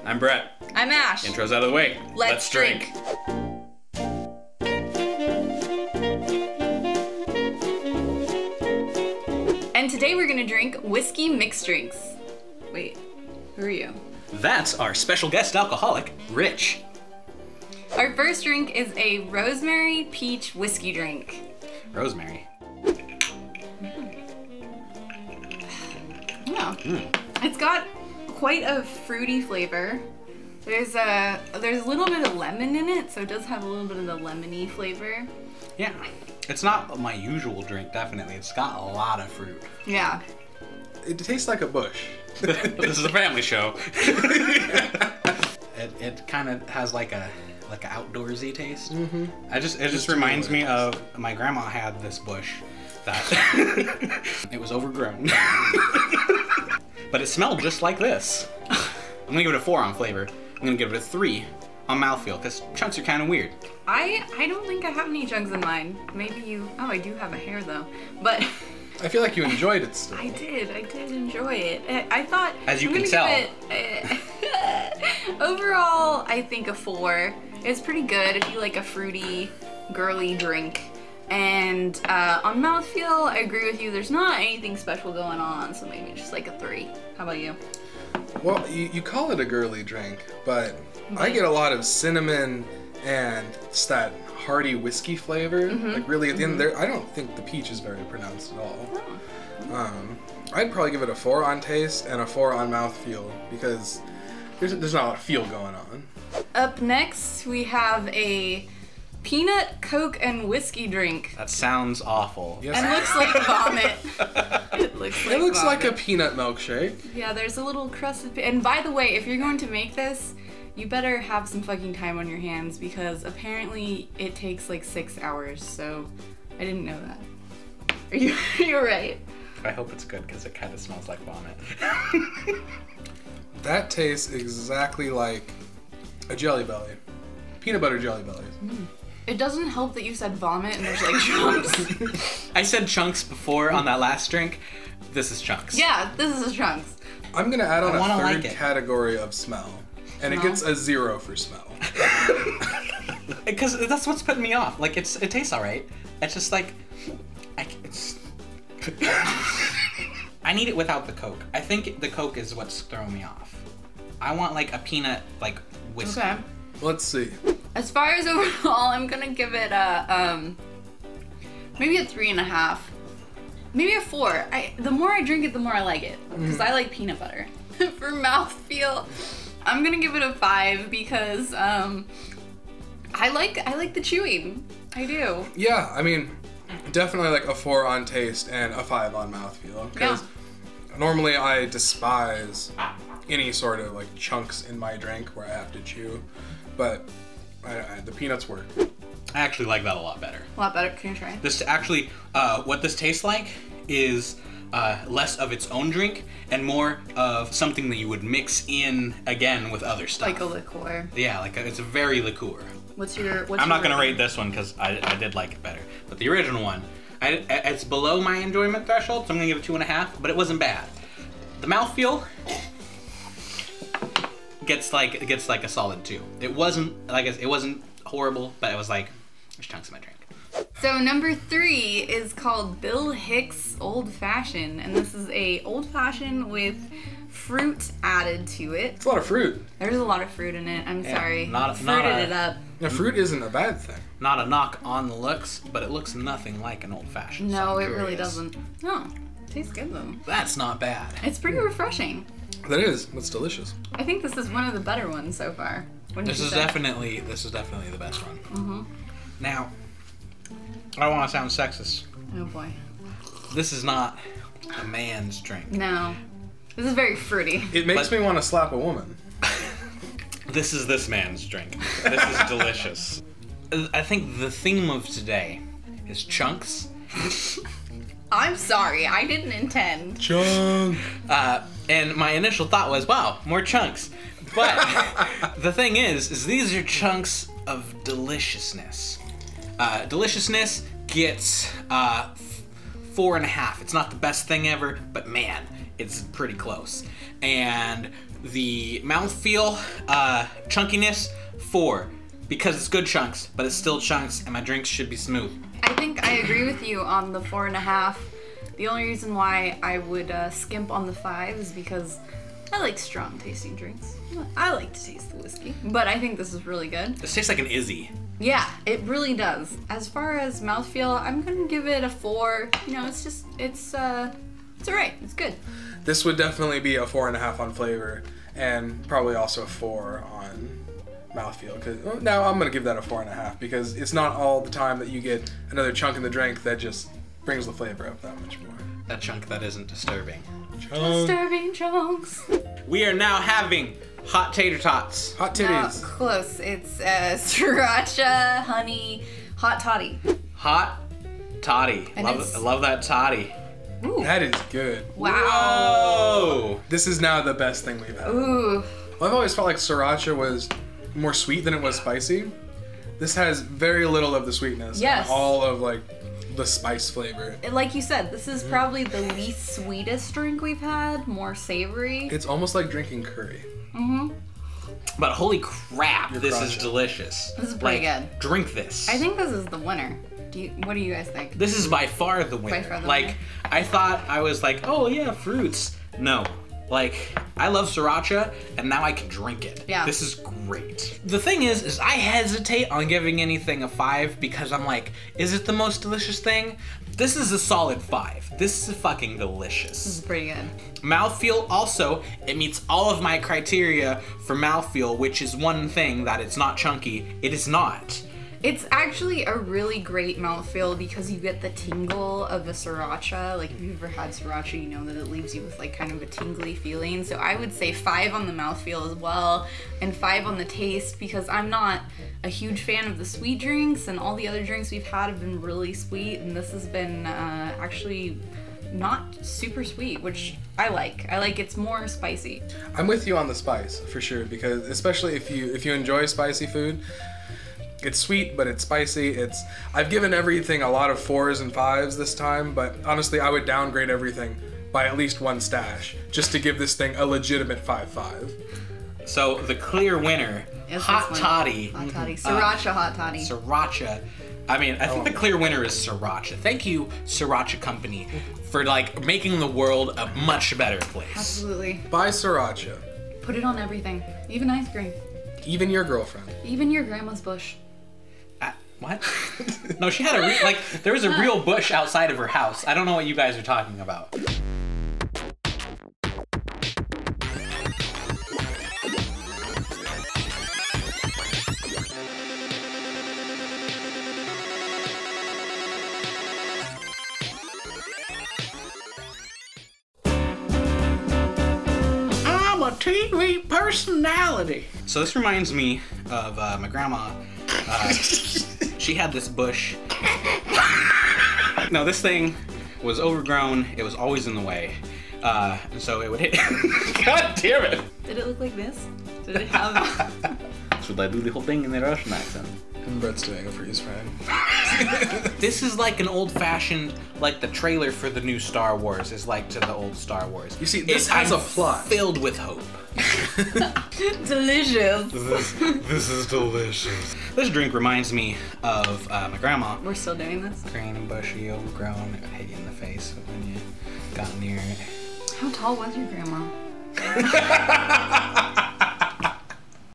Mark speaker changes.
Speaker 1: I'm Bret.
Speaker 2: I'm Ash.
Speaker 1: Intro's out of the way.
Speaker 2: Let's drink. And today we're gonna drink whiskey mixed drinks. Wait, who are you?
Speaker 1: That's our special guest alcoholic, Rich.
Speaker 2: Our first drink is a Rosemary Peach whiskey drink.
Speaker 1: Rosemary.
Speaker 2: Yeah. It's got quite a fruity flavor. There's a little bit of lemon in it, so it does have a little bit of the lemony flavor.
Speaker 1: Yeah. It's not my usual drink, definitely. It's got a lot of fruit.
Speaker 2: Yeah.
Speaker 3: It tastes like a bush.
Speaker 1: This is a family show. It kind of has like an outdoorsy taste. Mm-hmm. It just reminds me of my grandma had this bush that it was overgrown. But it smelled just like this. I'm gonna give it a 4 on flavor. I'm gonna give it a 3 on mouthfeel, because chunks are kind of weird.
Speaker 2: I don't think I have any chunks in mine. Maybe you, oh, I do have a hair though. But
Speaker 3: I feel like you enjoyed it still.
Speaker 2: I did enjoy it. I thought,
Speaker 1: as you can tell.
Speaker 2: Overall, I think a 4. It's pretty good if you like a fruity, girly drink. And on mouthfeel, I agree with you. There's not anything special going on, so maybe just like a 3. How about you?
Speaker 3: Well, you call it a girly drink, but I get a lot of cinnamon and it's that hearty whiskey flavor. Like really at the end there, I don't think the peach is very pronounced at all. I'd probably give it a 4 on taste and a 4 on mouthfeel because there's not a lot of feel going on.
Speaker 2: Up next, we have a peanut, Coke, and whiskey drink.
Speaker 1: That sounds awful.
Speaker 3: Yes.
Speaker 2: And looks like vomit. It looks
Speaker 3: like a peanut milkshake.
Speaker 2: Yeah, there's a little crust of and by the way, if you're going to make this, you better have some fucking time on your hands because apparently it takes like 6 hours, so I didn't know that. You're right.
Speaker 1: I hope it's good because it kind of smells like vomit.
Speaker 3: That tastes exactly like a Jelly Belly. Peanut butter Jelly Bellies.
Speaker 2: It doesn't help that you said vomit and there's like chunks.
Speaker 1: I said chunks before on that last drink. This is chunks.
Speaker 2: Yeah, this is chunks.
Speaker 3: I'm gonna add on a third
Speaker 1: like
Speaker 3: category of smell. And it gets a 0 for smell.
Speaker 1: Because that's what's putting me off. Like, it tastes alright. It's just like, I need it without the Coke. I think the Coke is what's throwing me off. I want like a peanut, like, whiskey.
Speaker 2: Okay.
Speaker 3: Let's see.
Speaker 2: As far as overall, I'm gonna give it a, maybe a 3.5. Maybe a 4. The more I drink it, the more I like it. Because I like peanut butter. For mouthfeel, I'm gonna give it a 5 because I like the chewing. I do.
Speaker 3: Yeah, I mean, definitely like a 4 on taste and a 5 on mouthfeel. Because normally I despise any sort of like chunks in my drink where I have to chew, but the peanuts work.
Speaker 1: I actually like that a lot better.
Speaker 2: A lot better. Can you try?
Speaker 1: This actually, what this tastes like is less of its own drink and more of something that you would mix in again with other stuff.
Speaker 2: Like a liqueur.
Speaker 1: Yeah, it's a very liqueur.
Speaker 2: I'm
Speaker 1: not gonna rate this one because I did like it better, but the original one, it's below my enjoyment threshold, so I'm gonna give it 2.5. But it wasn't bad. The mouthfeel gets like a solid 2. It wasn't horrible, but it was like there's chunks in my drink.
Speaker 2: So number 3 is called Bill Hicks Old Fashioned, and this is a old fashioned with fruit added to it.
Speaker 3: It's a lot of fruit.
Speaker 2: There's a lot of fruit in it. I'm sorry.
Speaker 1: Fruited
Speaker 2: it up.
Speaker 3: Now, fruit isn't a bad thing.
Speaker 1: Not a knock on the looks, but it looks nothing like an old fashioned.
Speaker 2: No,
Speaker 1: so
Speaker 2: it really doesn't. Oh, it tastes good though.
Speaker 1: That's not bad.
Speaker 2: It's pretty refreshing.
Speaker 3: That is. That's delicious.
Speaker 2: I think this is one of the better ones so far.
Speaker 1: This is definitely the best one. Now, I don't want to sound sexist.
Speaker 2: Oh boy.
Speaker 1: This is not a man's drink.
Speaker 2: No. This is very fruity.
Speaker 3: It makes me want to slap a woman.
Speaker 1: This is this man's drink. This is delicious. I think the theme of today is chunks.
Speaker 2: I'm sorry, I didn't intend.
Speaker 3: Chunk.
Speaker 1: And my initial thought was, wow, more chunks. But the thing is these are chunks of deliciousness. Deliciousness gets 4.5. It's not the best thing ever, but man, it's pretty close. And the mouthfeel, chunkiness, 4. Because it's good chunks, but it's still chunks, and my drinks should be smooth.
Speaker 2: I think I agree with you on the 4.5. The only reason why I would skimp on the 5 is because I like strong tasting drinks. I like to taste the whiskey, but I think this is really good.
Speaker 1: This tastes like an Izzy.
Speaker 2: Yeah, it really does. As far as mouthfeel, I'm gonna give it a 4. You know, it's alright. It's good.
Speaker 3: This would definitely be a 4.5 on flavor, and probably also a 4 on mouthfeel. Cause now I'm gonna give that a 4.5 because it's not all the time that you get another chunk in the drink that just brings the flavor up that much more.
Speaker 1: That chunk that isn't disturbing.
Speaker 2: Disturbing chunks.
Speaker 1: We are now having hot tater tots.
Speaker 3: Hot
Speaker 2: No,
Speaker 3: titties.
Speaker 2: close. It's Sriracha Honey Hot Toddy.
Speaker 1: Hot toddy.
Speaker 2: And
Speaker 1: I love that toddy.
Speaker 2: Ooh.
Speaker 3: That is good.
Speaker 2: Wow.
Speaker 1: Whoa!
Speaker 3: This is now the best thing we've had.
Speaker 2: Ooh.
Speaker 3: I've always felt like Sriracha was more sweet than it was spicy. This has very little of the sweetness.
Speaker 2: Yes.
Speaker 3: And all of like the spice flavor.
Speaker 2: Like you said, this is probably the least sweetest drink we've had. More savory.
Speaker 3: It's almost like drinking curry.
Speaker 2: Mm-hmm.
Speaker 1: But holy crap,
Speaker 3: You're
Speaker 1: this is
Speaker 3: crushing.
Speaker 1: delicious.
Speaker 2: This is pretty good.
Speaker 1: Drink this.
Speaker 2: I think this is the winner. What do you guys think?
Speaker 1: This is by far the winner.
Speaker 2: far the
Speaker 1: like,
Speaker 2: winner.
Speaker 1: I thought I was like, oh yeah, fruits. No. Like, I love Sriracha, and now I can drink it.
Speaker 2: Yeah.
Speaker 1: This is great. The thing is I hesitate on giving anything a 5 because I'm like, is it the most delicious thing? This is a solid 5. This is fucking delicious.
Speaker 2: This is pretty good.
Speaker 1: Mouthfeel also, it meets all of my criteria for mouthfeel, which is one thing that it's not chunky. It is not.
Speaker 2: It's actually a really great mouthfeel because you get the tingle of a Sriracha. Like, if you've ever had Sriracha, you know that it leaves you with like kind of a tingly feeling. So I would say 5 on the mouthfeel as well, and 5 on the taste because I'm not a huge fan of the sweet drinks, and all the other drinks we've had have been really sweet, and this has been actually not super sweet, which I like. I like it's more spicy.
Speaker 3: I'm with you on the spice for sure because especially if you enjoy spicy food. It's sweet, but it's spicy. I've given everything a lot of 4s and 5s this time, but honestly, I would downgrade everything by at least 1 stash just to give this thing a legitimate 5.5.
Speaker 1: So the clear winner,
Speaker 2: Is
Speaker 1: Hot
Speaker 2: this one.
Speaker 1: Toddy.
Speaker 2: Hot Toddy. Sriracha Hot Toddy.
Speaker 1: Sriracha. I mean, I think the clear winner is Sriracha. Thank you, Sriracha Company, for like making the world a much better place.
Speaker 2: Absolutely.
Speaker 3: Buy Sriracha.
Speaker 2: Put it on everything. Even ice cream.
Speaker 3: Even your girlfriend.
Speaker 2: Even your grandma's bush.
Speaker 1: What? No, she had there was a real bush outside of her house. I don't know what you guys are talking about. I'm a TV personality. So this reminds me of my grandma. She had this bush. No, this thing was overgrown. It was always in the way. And so it would hit. God damn it!
Speaker 2: Did it look like this? Did it have...
Speaker 1: So they do the whole thing in their Russian accent.
Speaker 3: And Brett's doing it for his friend.
Speaker 1: This is like an old-fashioned, like the trailer for the new Star Wars is like to the old Star Wars.
Speaker 3: You see, this has a plot.
Speaker 1: Filled with hope.
Speaker 2: Delicious.
Speaker 1: This is delicious. This drink reminds me of my grandma.
Speaker 2: We're still doing this?
Speaker 1: Green and bushy, overgrown, it would hit you in the face when you got near it.
Speaker 2: How tall was your grandma?